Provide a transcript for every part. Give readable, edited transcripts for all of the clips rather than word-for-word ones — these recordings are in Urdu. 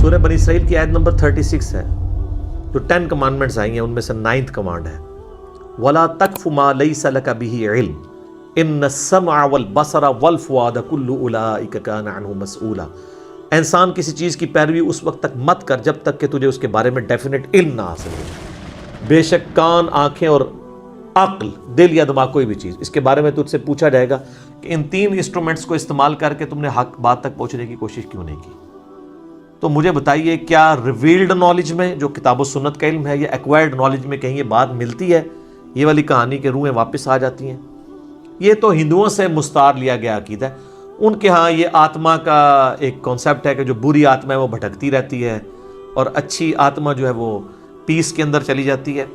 سورہ بنی اسرائیل کی آیت نمبر 36 ہے، جو 10 کمانڈمنٹس آئی ہیں ان میں سے 9th کمانڈ ہے، وَلَا تَقْفُ مَا لَيْسَ لَكَ بِهِ عِلْمٌ إِنَّ السَّمْعَ وَالْبَصَرَ وَالْفُؤَادَ كُلُّ أُولَٰئِكَ كَانَ عَنْهُ مَسْئُولًا۔ انسان کسی چیز کی پیروی اس وقت تک مت کر جب تک کہ تجھے اس کے بارے میں ڈیفینٹ علم نہ حاصل ہو۔ بے شک کان، آنکھیں اور عقل، دل یا دماغ، کوئی بھی چیز، اس کے بارے میں تجھ سے پوچھا جائے گا کہ ان 3 انسٹرومنٹس کو استعمال کر کے تم نے حق بات تک پہنچنے کی کوشش کیوں نہیں کی۔ تو مجھے بتائیے، کیا ریویلڈ نالج میں جو کتاب و سنت کا علم ہے یا ایکوائرڈ نالج میں کہیں یہ بات ملتی ہے، یہ والی کہانی کہ روحیں واپس آ جاتی ہیں؟ یہ تو ہندوؤں سے مستعار لیا گیا عقیدہ ہے۔ ان کے ہاں یہ آتما کا ایک کانسیپٹ ہے کہ جو بری آتما ہے وہ بھٹکتی رہتی ہے اور اچھی آتما جو ہے وہ پیس کے اندر چلی جاتی ہے۔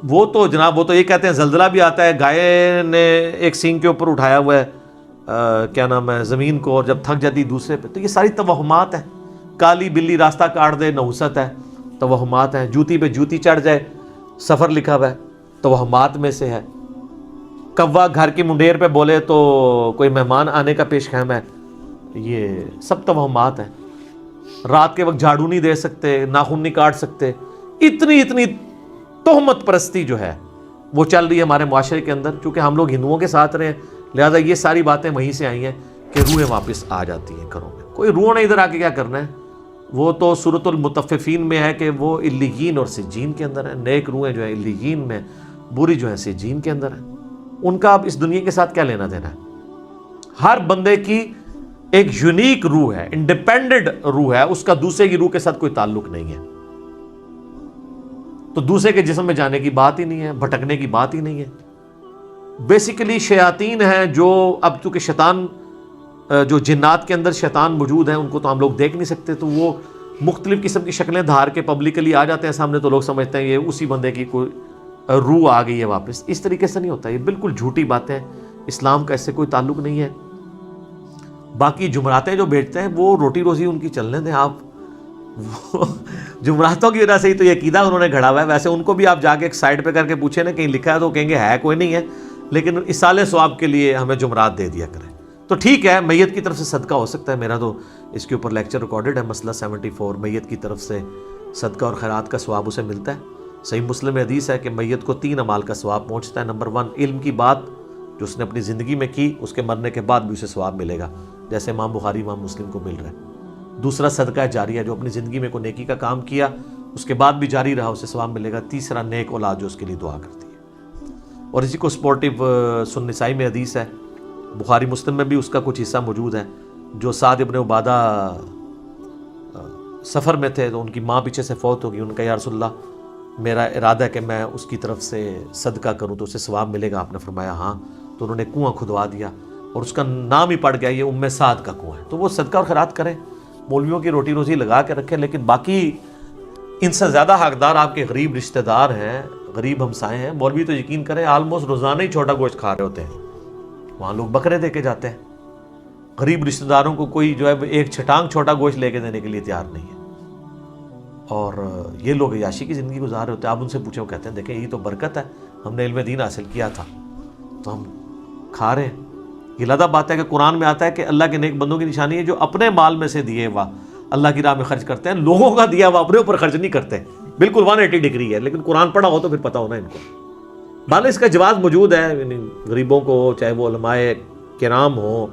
وہ تو جناب، وہ تو یہ کہتے ہیں زلزلہ بھی آتا ہے، گائے نے ایک سینگ کے اوپر اٹھایا ہوا ہے کیا نام ہے زمین کو، اور جب تھک جاتی دوسرے پہ۔ تو یہ ساری توہمات ہیں۔ کالی بلی راستہ کاٹ دے، نحوست ہے، توہمات ہیں۔ جوتی پہ جوتی چڑھ جائے، سفر لکھا ہوا ہے، توہمات میں سے ہے۔ کوا گھر کی منڈیر پہ بولے تو کوئی مہمان آنے کا پیش خیم ہے، یہ سب توہمات ہیں۔ رات کے وقت جھاڑو نہیں دے سکتے، ناخن نہیں کاٹ سکتے، اتنی تہمت پرستی جو ہے وہ چل رہی ہے ہمارے معاشرے کے اندر۔ چونکہ ہم لوگ ہندوؤں کے ساتھ رہے ہیں، لہٰذا یہ ساری باتیں وہیں سے آئی ہیں کہ روحیں واپس آ جاتی ہیں گھروں میں۔ کوئی روح نے ادھر آ کے کیا کرنا ہے؟ وہ تو سورۃ المطففین میں ہے کہ وہ علیین اور سجین کے اندر ہیں۔ نیک روحیں جو ہیں علیین میں، بری جو ہیں سجین کے اندر ہیں۔ ان کا اب اس دنیا کے ساتھ کیا لینا دینا ہے؟ ہر بندے کی ایک یونیک روح ہے، انڈیپینڈنٹ روح ہے، اس کا دوسرے کی روح کے ساتھ کوئی تعلق نہیں ہے۔ تو دوسرے کے جسم میں جانے کی بات ہی نہیں ہے، بھٹکنے کی بات ہی نہیں ہے۔ بیسیکلی شیاطین ہیں جو اب چونکہ شیطان جو جنات کے اندر شیطان موجود ہیں ان کو تو ہم لوگ دیکھ نہیں سکتے، تو وہ مختلف قسم کی شکلیں دھار کے پبلکلی آ جاتے ہیں سامنے، تو لوگ سمجھتے ہیں یہ اسی بندے کی کوئی روح آ گئی ہے واپس۔ اس طریقے سے نہیں ہوتا، یہ بالکل جھوٹی باتیں، اسلام کا اس سے کوئی تعلق نہیں ہے۔ باقی جمعراتیں جو بیچتے ہیں وہ روٹی روزی ان کی چلنے دیں آپ، جمعراتوں کی وجہ سے ہی تو یہ عقیدہ انہوں نے گھڑا ہوا ہے۔ ویسے ان کو بھی آپ جا کے ایک سائڈ پہ کر کے پوچھیں نا کہیں لکھا ہے تو کہیں گے ہے کوئی نہیں ہے، لیکن اصالِ ثواب کے لیے ہمیں جمعرات دے دیا کریں۔ تو ٹھیک ہے، میت کی طرف سے صدقہ ہو سکتا ہے، میرا تو اس کے اوپر لیکچر ریکارڈڈ ہے، مسئلہ 74، میت کی طرف سے صدقہ اور خیرات کا ثواب اسے ملتا ہے۔ صحیح مسلم میں حدیث ہے کہ میت کو 3 اعمال کا ثواب پہنچتا ہے۔ نمبر 1، علم کی بات جو اس نے اپنی زندگی میں کی، اس کے مرنے کے بعد بھی اسے ثواب ملے گا، جیسے امام بخاری امام مسلم کو مل رہا ہے۔ دوسرا صدقہ جاریہ، جو اپنی زندگی میں کوئی نیکی کا کام کیا اس کے بعد بھی جاری رہا، اسے ثواب ملے گا۔ تیسرا، نیک اولاد جو اس کے لیے دعا کرتی ہے۔ اور اسی کو سپورٹیو سنن نسائی میں حدیث ہے، بخاری مسلم میں بھی اس کا کچھ حصہ موجود ہے، جو سعد ابن عبادہ سفر میں تھے تو ان کی ماں پیچھے سے فوت ہو گئی، ان کا یا رسول اللہ میرا ارادہ ہے کہ میں اس کی طرف سے صدقہ کروں تو اسے ثواب ملے گا۔ آپ نے فرمایا ہاں، تو انہوں نے کنواں کھدوا دیا اور اس کا نام ہی پڑ گیا، یہ ام سعد کا کنواں ہے۔ تو وہ صدقہ اور خیرات کریں، مولویوں کی روٹی روزی لگا کے رکھیں، لیکن باقی ان سے زیادہ حقدار آپ کے غریب رشتہ دار ہیں، غریب ہمسائے ہیں۔ مولوی تو یقین کریں آلموسٹ روزانہ ہی چھوٹا گوشت کھا رہے ہوتے ہیں، وہاں لوگ بکرے دے کے جاتے ہیں۔ غریب رشتہ داروں کو کوئی جو ہے ایک چھٹانگ چھوٹا گوشت لے کے دینے کے لیے تیار نہیں ہے، اور یہ لوگ عیاشی کی زندگی گزار رہے ہوتے ہیں۔ آپ ان سے پوچھیں، وہ کہتے ہیں دیکھیں یہ تو برکت ہے، ہم نے علم دین حاصل کیا تھا تو ہم کھا رہے ہیں۔ یہ علیحدہ بات ہے کہ قرآن میں آتا ہے کہ اللہ کے نیک بندوں کی نشانی ہے جو اپنے مال میں سے دیے ہوا اللہ کی راہ میں خرچ کرتے ہیں، لوگوں کا دیا ہوا اپنے اوپر خرچ نہیں کرتے۔ بالکل 180 ڈگری ہے، لیکن قرآن پڑھا ہو تو پھر پتہ ہونا ان کو۔ بھالے اس کا جواز موجود ہے، یعنی غریبوں کو، چاہے وہ علماء کرام ہوں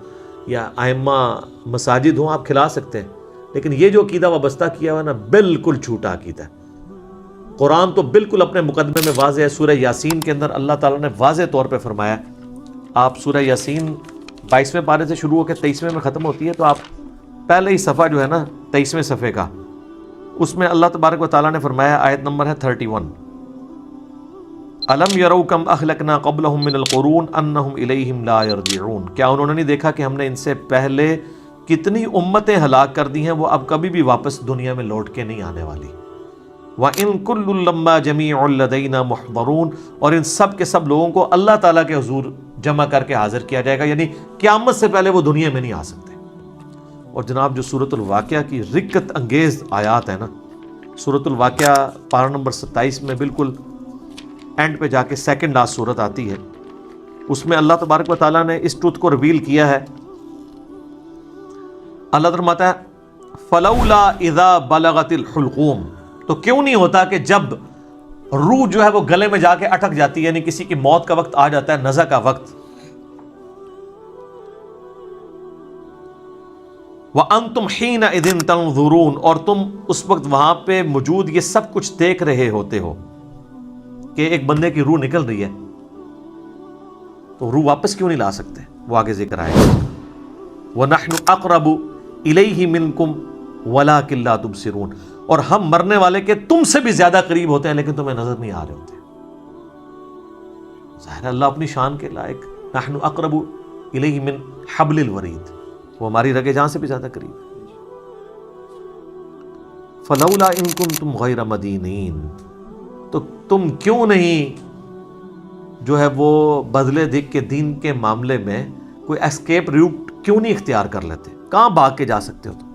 یا ائمہ مساجد ہوں، آپ کھلا سکتے ہیں، لیکن یہ جو عقیدہ وابستہ کیا ہوا ہے نا، بالکل جھوٹا عقیدہ ہے۔ قرآن تو بالکل اپنے مقدمے میں واضح ہے۔ سورہ یاسین کے اندر اللہ تعالیٰ نے واضح طور پہ فرمایا، آپ سورہ یاسین 22ویں پارے سے شروع ہو کے 23ویں میں ختم ہوتی ہے، تو آپ پہلے ہی صفحہ جو ہے نا 23ویں صفحے کا، اس میں اللہ تبارک و تعالیٰ نے فرمایا، آیت نمبر ہے 31، الم یروا کم اہلکنا قبلہم من القرون انہم الیہم لا یرجعون، کیا انہوں نے نہیں دیکھا کہ ہم نے ان سے پہلے کتنی امتیں ہلاک کر دی ہیں، وہ اب کبھی بھی واپس دنیا میں لوٹ کے نہیں آنے والی۔ وَإِن كُلٌّ لَمَّا جَمِيعٌ لَدَيْنَا مُحْضَرُونَ، اور ان سب کے سب لوگوں کو اللہ تعالیٰ کے حضور جمع کر کے حاضر کیا جائے گا، یعنی قیامت سے پہلے وہ دنیا میں نہیں آ سکتے۔ اور جناب جو سورۃ الواقعہ کی رکت انگیز آیات ہے نا، سورۃ الواقعہ پارہ نمبر 27 میں بالکل اینڈ پہ جا کے سیکنڈ لاسٹ سورت آتی ہے، اس میں اللہ تبارک و تعالیٰ نے اس ٹروتھ کو ریویل کیا ہے۔ اللہ فرماتا ہے فلولا اذا بلغت الحلقوم، تو کیوں نہیں ہوتا کہ جب روح جو ہے وہ گلے میں جا کے اٹک جاتی ہے، یعنی کسی کی موت کا وقت آ جاتا ہے، نزع کا وقت، وَأَنْتُمْ حِينَئِذٍ تَنْظُرُونَ، اور تم اس وقت وہاں پہ موجود یہ سب کچھ دیکھ رہے ہوتے ہو کہ ایک بندے کی روح نکل رہی ہے، تو روح واپس کیوں نہیں لا سکتے؟ وہ آگے ذکر آئے گا وَنَحْنُ أَقْرَبُ إِلَيْهِ مِنْكُمْ وَلَكِنْ لَا تُبْصِرُونَ، اور ہم مرنے والے کے تم سے بھی زیادہ قریب ہوتے ہیں لیکن تمہیں نظر نہیں آ رہے ہوتے۔ ظاہر اللہ اپنی شان کے لائق، نحن اقرب الیہ من حبل الورید، وہ ہماری رگ جان سے بھی زیادہ قریب ہے۔ فلولا ان کنتم غیر مدینین، تو تم کیوں نہیں جو ہے وہ بدلے دکھ کے دین کے معاملے میں کوئی اسکیپ روٹ کیوں نہیں اختیار کر لیتے؟ کہاں بھاگ کے جا سکتے ہو تم؟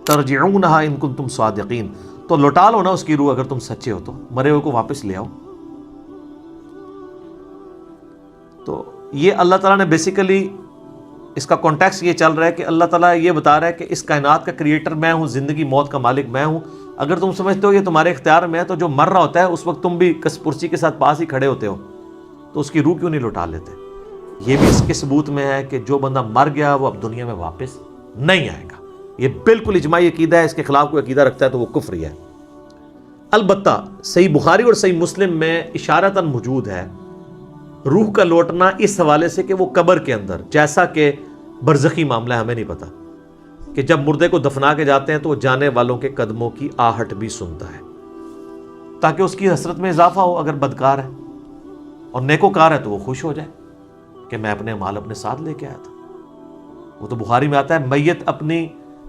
ترجعونہا ان کنتم صادقین، تو لوٹا لو نا اس کی روح اگر تم سچے ہو تو، مرے ہوئے کو واپس لے آؤ۔ تو یہ اللہ تعالیٰ نے بیسیکلی اس کا کانٹیکسٹ یہ چل رہا ہے کہ اللہ تعالیٰ یہ بتا رہا ہے کہ اس کائنات کا کریٹر میں ہوں، زندگی موت کا مالک میں ہوں، اگر تم سمجھتے ہو یہ تمہارے اختیار میں ہے تو جو مر رہا ہوتا ہے اس وقت تم بھی کس پرسی کے ساتھ پاس ہی کھڑے ہوتے ہو، تو اس کی روح کیوں نہیں لوٹا لیتے؟ یہ بھی اس کے ثبوت میں ہے کہ جو بندہ مر گیا وہ اب دنیا میں واپس نہیں آئے گا۔ یہ بالکل اجماعی عقیدہ ہے، اس کے خلاف کوئی عقیدہ رکھتا ہے تو وہ کفری ہے۔ البتہ صحیح بخاری اور صحیح مسلم میں اشارتاً موجود ہے روح کا لوٹنا اس حوالے سے کہ وہ قبر کے اندر، جیسا کہ برزخی معاملہ ہے، ہمیں نہیں پتا کہ جب مردے کو دفنا کے جاتے ہیں تو وہ جانے والوں کے قدموں کی آہٹ بھی سنتا ہے تاکہ اس کی حسرت میں اضافہ ہو اگر بدکار ہے، اور نیکوکار ہے تو وہ خوش ہو جائے کہ میں اپنے مال اپنے ساتھ لے کے آیا تھا۔ وہ تو بخاری میں آتا ہے میت اپنی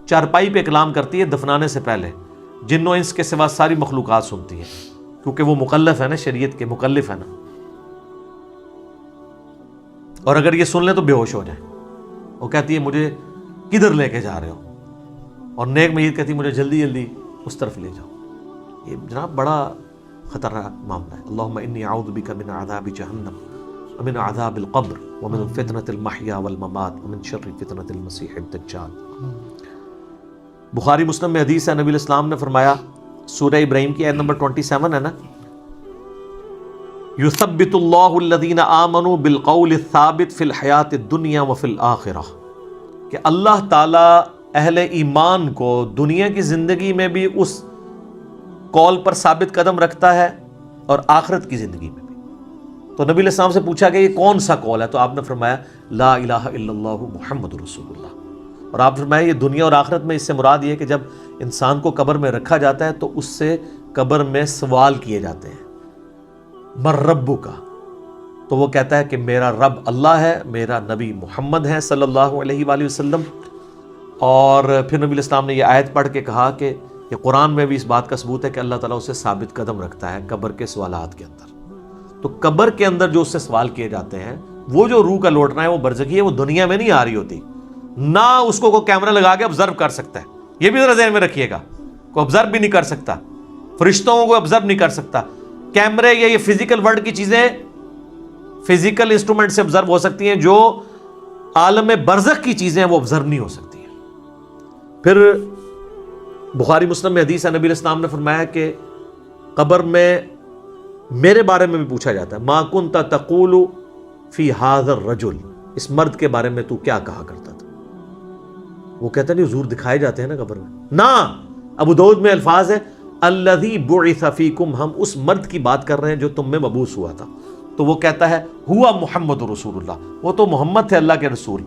چارپائی پہ کلام کرتی ہے دفنانے سے پہلے، جن و انس کے سوا ساری مخلوقات سنتی ہیں، کیونکہ وہ مکلف ہے نا، شریعت کے مکلف ہے نا، اور اگر یہ سن لیں تو بے ہوش ہو جائیں۔ وہ کہتی ہے مجھے کدھر لے کے جا رہے ہو، اور نیک میت کہتی ہے مجھے جلدی جلدی اس طرف لے جاؤ۔ یہ جناب بڑا خطرناک معاملہ ہے۔ اللہم انی اعوذ بک من عذاب جہنم ومن عذاب القبر ومن فتنة المحیا والممات ومن شر فتنة المسیح الدجال۔ بخاری مسلم میں حدیث ہے، نبی علیہ السلام نے فرمایا، سورہ ابراہیم کی آیت نمبر 27 ہے نا، یثبت اللہ الذین آمنوا بالقول الثابت فی الحیات الدنیا وفی الآخرہ، کہ اللہ تعالیٰ اہل ایمان کو دنیا کی زندگی میں بھی اس قول پر ثابت قدم رکھتا ہے اور آخرت کی زندگی میں بھی۔ تو نبی علیہ السلام سے پوچھا کہ یہ کون سا قول ہے، تو آپ نے فرمایا لا الہ الا اللہ محمد رسول اللہ، اور آپ نے فرمایا یہ دنیا اور آخرت میں اس سے مراد یہ ہے کہ جب انسان کو قبر میں رکھا جاتا ہے تو اس سے قبر میں سوال کیے جاتے ہیں، من ربک کا، تو وہ کہتا ہے کہ میرا رب اللہ ہے، میرا نبی محمد ہے صلی اللہ علیہ وآلہ وسلم۔ اور پھر نبی علیہ السلام نے یہ آیت پڑھ کے کہا کہ یہ قرآن میں بھی اس بات کا ثبوت ہے کہ اللہ تعالیٰ اسے ثابت قدم رکھتا ہے قبر کے سوالات کے اندر۔ تو قبر کے اندر جو اس سے سوال کیے جاتے ہیں، وہ جو روح کا لوٹنا ہے وہ برزخی ہے، وہ دنیا میں نہیں آ رہی ہوتی، نہ اس کو کوئی کیمرہ لگا کے آبزرو کر سکتا ہے، یہ بھی ذرا ذہن میں رکھیے گا، کوئی آبزرو بھی نہیں کر سکتا، فرشتوں کو آبزرو نہیں کر سکتا۔ کیمرے یا یہ فزیکل ورلڈ کی چیزیں فزیکل انسٹرومنٹ سے آبزرو ہو سکتی ہیں، جو عالم برزخ کی چیزیں ہیں وہ آبزرو نہیں ہو سکتی ہیں۔ پھر بخاری مسلم میں حدیث ہے، نبی علیہ السلام نے فرمایا کہ قبر میں میرے بارے میں بھی پوچھا جاتا ہے، ما کنت تقول فی ھذا الرجل، اس مرد کے بارے میں تو کیا کہا کرتا تھا؟ وہ کہتا نہیں حضور دکھائے جاتے ہیں نا قبر میں، نہ، ابو داؤد میں الفاظ ہے الذی بعث فیکم، ہم اس مرد کی بات کر رہے ہیں جو تم میں مبعوث ہوا تھا۔ تو وہ کہتا ہے ہوا محمد رسول اللہ، وہ تو محمد تھے اللہ کے رسول،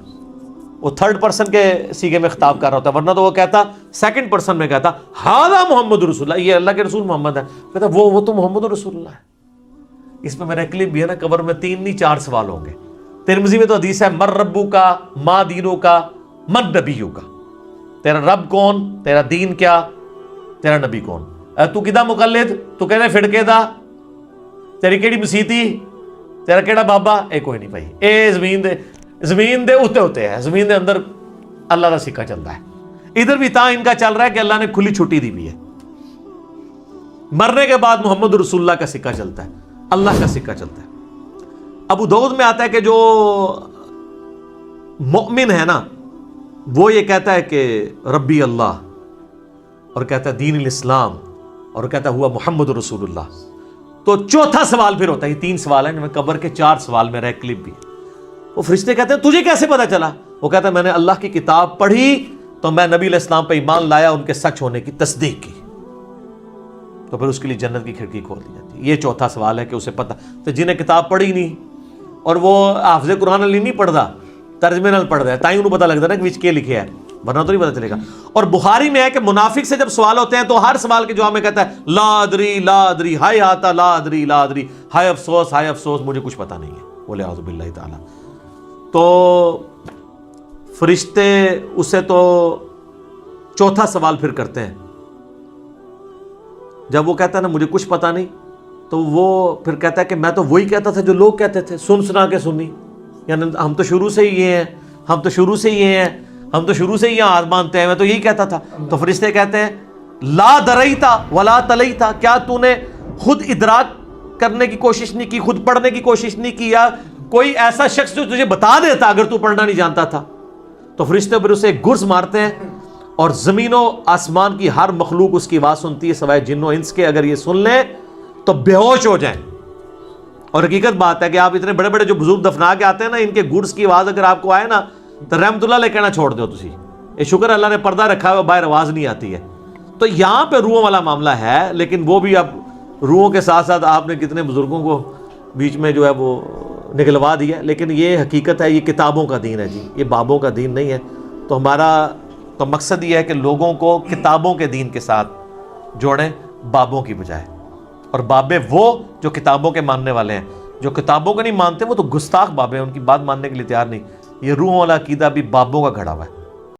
وہ تھرڈ پرسن کے سیغے میں خطاب کر رہا ہوتا ہے، ورنہ تو وہ کہتا سیکنڈ پرسن میں کہتا ہذا محمد رسول اللہ، یہ اللہ کے رسول محمد ہے، کہتا وہ تو محمد رسول اللہ ہے۔ اس میں میرا کلپ بھی ہے نا، قبر میں 3 نہیں 4 سوال ہوں گے۔ ترمذی میں تو حدیث ہے من ربو کا، ما دینو کا، من نبیو کا، تیرا رب کون، تیرا دین کیا، تیرا نبی کون، تو کدا مقلد، تو کہنا فڑکے دا، تیری کیڑی مسیتی، تیرا کیڑا بابا، اے کوئی نہیں بھائی، اے زمین دے اتے ہوتے ہیں، زمین دے اندر اللہ کا سکہ چلتا ہے۔ ادھر بھی ان کا چل رہا ہے کہ اللہ نے کھلی چھٹی دی بھی ہے، مرنے کے بعد محمد رسول اللہ کا سکہ چلتا ہے، اللہ کا سکہ چلتا ہے۔ ابو داؤد میں آتا ہے کہ جو مؤمن ہے نا، وہ یہ کہتا ہے کہ ربی اللہ، اور کہتا ہے دین الاسلام، اور کہتا ہے ہوا محمد رسول اللہ، تو چوتھا سوال پھر ہوتا ہے، یہ 3 سوال ہیں، میں قبر کے 4 سوال میرا ایک کلپ بھی۔ وہ فرشتے کہتے ہیں تجھے کیسے پتا چلا؟ وہ کہتا ہے میں نے اللہ کی کتاب پڑھی تو میں نبی علیہ السلام پہ ایمان لایا، ان کے سچ ہونے کی تصدیق کی، تو پھر اس کے لیے جنت کی کھڑکی کھول دی جاتی ہے۔ یہ چوتھا سوال ہے کہ اسے پتہ، تو جنہیں کتاب پڑھی نہیں اور وہ حافظ قرآن علی نہیں پڑھتا، ترجمے نال پڑھ رہا ہے، تائیں انہوں پتہ لگتا ہے نا کہ وچ کے لکھے ہے، ورنہ تو نہیں پتہ چلے گا۔ اور بخاری میں ہے کہ منافق سے جب سوال ہوتے ہیں تو ہر سوال کے جواب میں کہتا ہے لا ادری لا ادری، ہائے آتا لا ادری لا ادری، ہائے افسوس مجھے کچھ پتہ نہیں ہے، بولے اعوذ باللہ تعالی۔ تو فرشتے اسے تو چوتھا سوال پھر کرتے ہیں، جب وہ کہتا ہے نا مجھے کچھ پتہ نہیں، تو وہ پھر کہتا ہے کہ میں تو وہی کہتا تھا جو لوگ کہتے تھے، سنا کے سنی، یعنی ہم تو شروع سے ہی یہ ہیں، ہم تو شروع سے ہی یہاں آج مانتے ہیں، میں تو یہی کہتا تھا۔ تو فرشتے کہتے ہیں لا دریتا ولا تلیتا، کیا تو نے خود ادراک کرنے کی کوشش نہیں کی، خود پڑھنے کی کوشش نہیں کی، یا کوئی ایسا شخص جو تجھے بتا دیتا اگر تو پڑھنا نہیں جانتا تھا؟ تو فرشتے پھر اسے ایک گرز مارتے ہیں، اور زمین و آسمان کی ہر مخلوق اس کی آواز سنتی ہے سوائے جن و انس کے، اگر یہ سن لیں تو بے ہوش ہو جائیں۔ اور حقیقت بات ہے کہ آپ اتنے بڑے بڑے جو بزرگ دفنا کے آتے ہیں نا، ان کے گرز کی آواز اگر آپ کو آئے نا تو رحمت اللہ علیہ کہنا چھوڑ دو تسی، یہ شکر اللہ نے پردہ رکھا ہے، باہر آواز نہیں آتی ہے۔ تو یہاں پہ روحوں والا معاملہ ہے، لیکن وہ بھی اب روحوں کے ساتھ ساتھ آپ نے کتنے بزرگوں کو بیچ میں جو ہے وہ نکلوا دیا، لیکن یہ حقیقت ہے، یہ کتابوں کا دین ہے جی، یہ بابوں کا دین نہیں ہے۔ تو ہمارا تو مقصد یہ ہے کہ لوگوں کو کتابوں کے دین کے ساتھ جوڑیں بابوں کی بجائے، اور بابے وہ جو کتابوں کے ماننے والے ہیں، جو کتابوں کو نہیں مانتے وہ تو گستاخ بابے ہیں، ان کی بات ماننے کے لیے تیار نہیں۔ یہ روحوں والا عقیدہ بھی بابوں کا گھڑا ہوا ہے۔